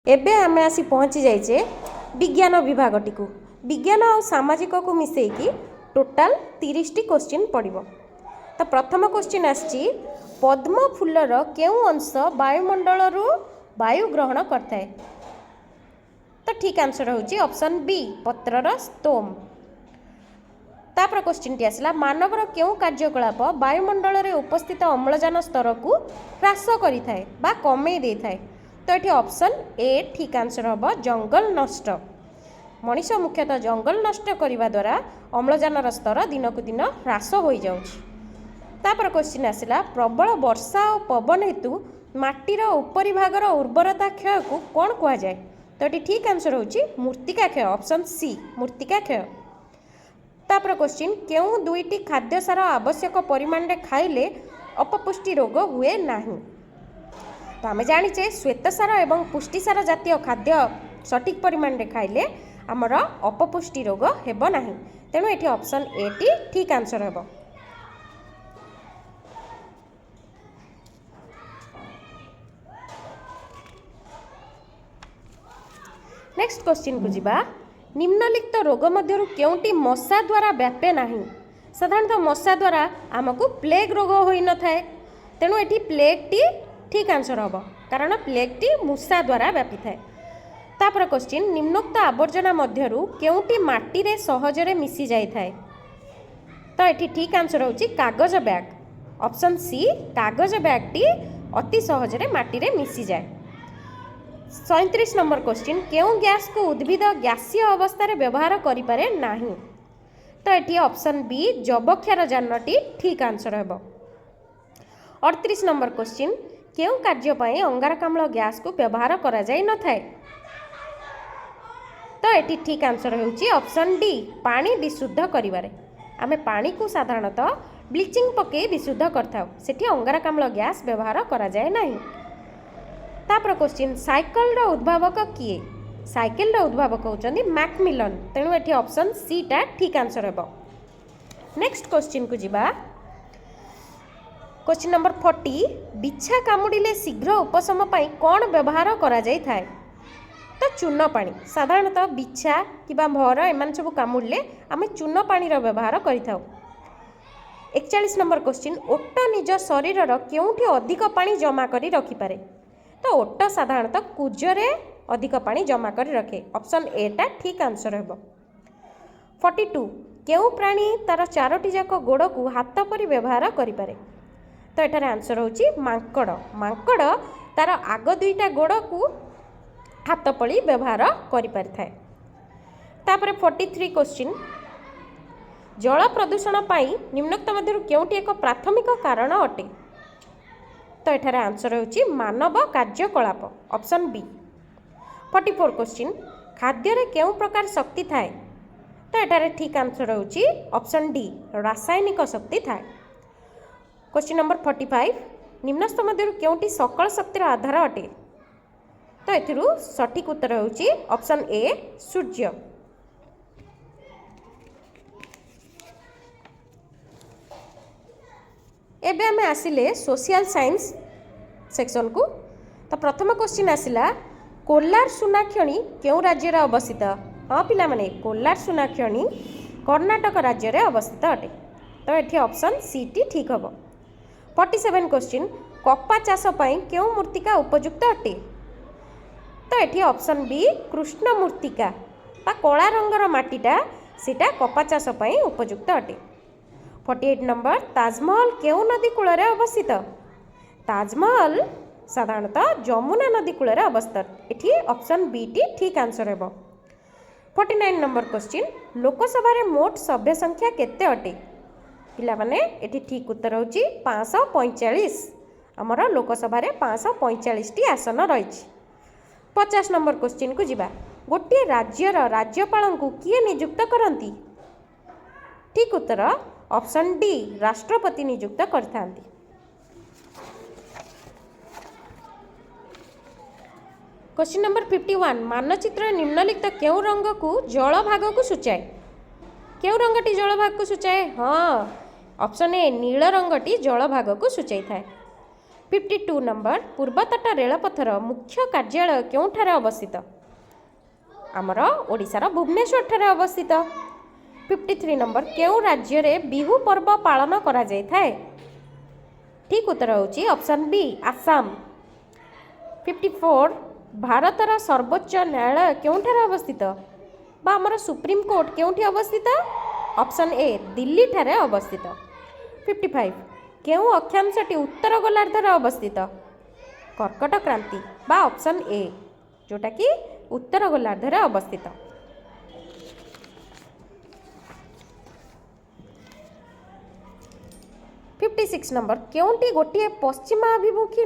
एबे आमे आसी पहुँची जाइए विज्ञान विभागटी को विज्ञान और सामाजिक को मिसेकी टोटाल 30 टी क्वेश्चन पड़ो। तो प्रथम क्वेश्चन आसी पद्म फूलर केउं अंश वायुमंडल वायु ग्रहण करता है। तो ठीक आंसर होची ऑप्शन बी पत्रर स्तोम। तापर क्वेश्चन टी आसला मानवर केउं कार्यकलाप वायुमंडल रे उपस्थित अम्लजान स्तर को ह्रास करिथाए बा कमे देइथाए। तो ये ऑप्शन ए ठीक आंसर हम जंगल नष्ट। मनीष मुख्यतः जंगल नष्ट करने द्वारा अम्लजान स्तर दिनकू दिन ह्रास हो जाउछि। तापर क्वेश्चन आसला प्रबल वर्षा और पवन हेतु माटीर उपरी भागर उर्वरता क्षय को कौन कह जाए। तो ये ठीक आंसर होची मूर्तिका क्षय ऑप्शन सी मूर्तिका क्षय। तापर क्वेश्चन केउं दुईटी खाद्य सार आवश्यक परिमाण रे खाइले अपपुष्टि रोग हुए नहीं। तो आम जाचे श्वेतसार एवं पुष्टिसार जातीय खाद्य सठिक परिमाण रे खाइले आमर अपपुष्टि रोग हेब नहीं। तेणु ये ऑप्शन ए टी ठीक आंसर हेब। नेक्स्ट क्वेश्चन को जिबा निम्नलिखित रोग मध्यरु केउंटी मशा द्वारा व्यापे नहीं। साधारणतः मशा द्वारा आमको प्लेग रोग होई न थाए। तेणु ये प्लेग टी ठीक आंसर हम कारण प्लेग टी मूषा द्वारा व्यापी थाए। तापर क्वेश्चन निम्नोक्त आवर्जना मध्यरु केउंटी माटी रे सहजरे मिसी जाई थाए। तो ये ठीक आंसर होची कागज बैग ऑप्शन सी कागज बैग टी अति सहजरे माटी रे मिसी जाए। 37 नंबर क्वेश्चन केउं गैस को उद्भिद गैसीय अवस्था रे व्यवहार करि पारे नाही। तो ये ऑप्शन बी जबक्षार जानटी ठीक आंसर हेब। 38 नंबर क्वेश्चन केउं कार्य पई अंगारकाम्ल गैस को व्यवहार करा जाई न थाए। तो ये ठीक आंसर होची ऑप्शन डी पानी विशुद्ध करिवारे। आमे पानी को साधारणतः ब्लीचिंग पके विशुद्ध करथाउ सेठी अंगारकाम्ल गैस व्यवहार करा जाए नाही। तापर क्वेश्चन साइकिल रो उद्भावक किए। साइकिल रो उद्भावक होचंदी मैकमिलन। तेणु ये ऑप्शन सी टा ठीक आंसर हेब। नेक्स्ट क्वेश्चन को जिबा क्वेश्चन नंबर 40 बिछा कामुड़िले शीघ्र उपशम पाई कौन व्यवहार करा जाई थाए। तो चून पानी साधारणतः बिछा किबा भर एमान सब कामुड़िले आमे चून पानी रो व्यवहार करिथाउ। 41 नंबर क्वेश्चन ओट निज शरीर रो केउंठी अधिक पानी जमा करी रखि पारे। तो ओट साधारणतः कुजरे अधिक पानी जमा करी रखे ऑप्शन ए टा ठीक आंसर हेब। 42 केउं प्राणी तार चारोटी जाक गोड़ को हाथ परी व्यवहार करि पारे। तो एटार आंसर होची मांकड़। मांकड़ तार आग दुईटा गोड़ को हाथ पड़ी व्यवहार करि पारिथाए। तापर 43 क्वेश्चन जल प्रदूषण पाई निम्नोक्त मध्यरु केउंटी एक प्राथमिक कारण अटे। तो एटार आंसर होची मानव कार्यकलाप ऑप्शन बी। 44 क्वेश्चन खाद्य रे केउं प्रकार शक्ति थाए। तो एटार ठीक आंसर होची ऑप्शन डी रासायनिक शक्ति थाए। क्वेश्चन नंबर 45 निम्नस्थ मध्यरु केउंटी सकल शक्तिर आधार अटे। तो एथिरु सठिक उत्तर होची ऑप्शन ए सूर्य। एबे हमें आसिले सोशल साइंस सेक्शन को। तो प्रथम क्वेश्चन आसिला कोलार सुनाक्षणी केउं राज्य रे अवस्थित। हाँ पिला माने कोलार सुनाक्षणी कर्नाटक राज्य रे अवस्थित अटे। तो एठी ऑप्शन सी टी ठीक हबो। 47 क्वेश्चन कपा चाष पई केउं मूर्तिका उपयुक्त अटे। तो एठी ऑप्शन बी कृष्ण मूर्तिका बा कला रंगर माटीटा सेटा कपा चाष पई उपयुक्त अटे। 48 नंबर ताजमहल केउं नदी कूल रे अवस्थित। ताजमहल साधारणतः जमुना नदी कूल रे अवस्थित। एठी ऑप्शन बी टी ठीक आंसर हेबो। 49 नंबर क्वेश्चन लोकसभा रे मोट सभ्य संख्या केते अटे। पिला माने एठी ठीक उत्तर होची 545। आमर लोकसभा रे 545 टी आसन रही। 50 नंबर क्वेश्चन को जिबा गोटे राज्यर राज्यपाल को किए नियुक्त करती। ठीक उत्तर ऑप्शन डी राष्ट्रपति नियुक्त करथांती। क्वेश्चन नंबर 51 मानचित्र निम्नलिखित केउं रंग को जल भाग को सूचाए। केउं रंगटी जल भाग को सूचाए। हाँ ऑप्शन ए नील रंगटी जल भाग को सूचाई थाए। 52 नंबर पूर्वतट रेलपथर मुख्य कार्यालय केउठारे अवस्थित आमर ओडिशार भुवनेश्वर ठारे अवस्थित 53 नंबर केउ राज्य रे बिहु पर्व पालन करा जाय थाए ठीक उत्तर होची ऑप्शन बी आसाम 54 भारतर सर्वोच्च न्यायालय केउठारे अवस्थित बा आमर सुप्रीम कोर्ट केउठी अवस्थित ऑप्शन ए दिल्ली ठारे अवस्थित 55 केउ अक्षांशटी उत्तर गोलार्धर अवस्थित कर्कट क्रांति बा ऑप्शन ए जोटा कि उत्तर गोलार्धर अवस्थित 56 नंबर केउंटी गोटे पश्चिमाभिमुखी